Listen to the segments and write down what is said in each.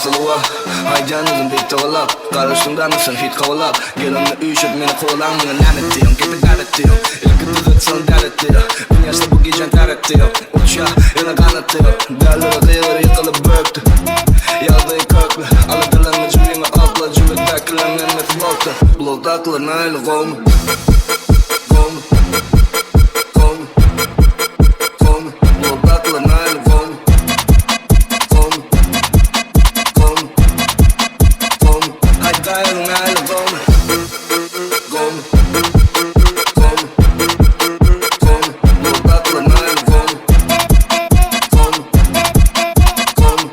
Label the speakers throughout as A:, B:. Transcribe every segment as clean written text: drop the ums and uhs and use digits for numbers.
A: asılı var. Hay canım bitti olap. Karışımda mısın hit kovalap. Gelinle üşüp beni kovalan. Bana lanet diyorum, gidip gayret diyorum. İlk tıgıtsın dert diyor. Bu yaşta bu gecen taret diyor. Uç ya, yana kanat diyor. Derleri kıyıları yıkılıp böktü. Yazdığı köklü. Alıdılarını cümlemi akla. Cümledekilerin nefes blokta. Bloktaklar nail kovmu. Kovmu. Kovmu. Kovmu. Bloktaklar nail kovmu. Kovmu. Kovmu. Kovmu. Hay dayanın nail kovmu. Kovmu. Kovmu. Kovmu. Bloktaklar nail kovmu. Kovmu. Kovmu.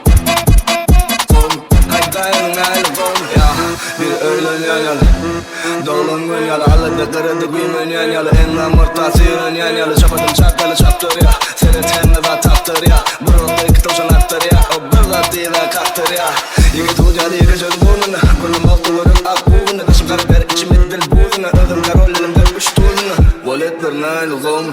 A: Kovmu. Hay dayanın nail kovmu. Ya bir öğlen yanyalı. Dolun gün yalı. Allah'da kırıldık bilmen yanyalı. Enlen mırtasirin yanyalı. Çapadım çarkalı çaptır ya. Seni tenle ve taptır ya. Buruldu iki toşun attır ya. O bırlat değil ve kaktır ya. Yigit ucadı yıkacak burnuna. Kulum oktuların ak buğuna. Kaşım karaber içime dil buğuna. Ödüm karollerim dönmüş tuğuna. Valetler nail kovmu.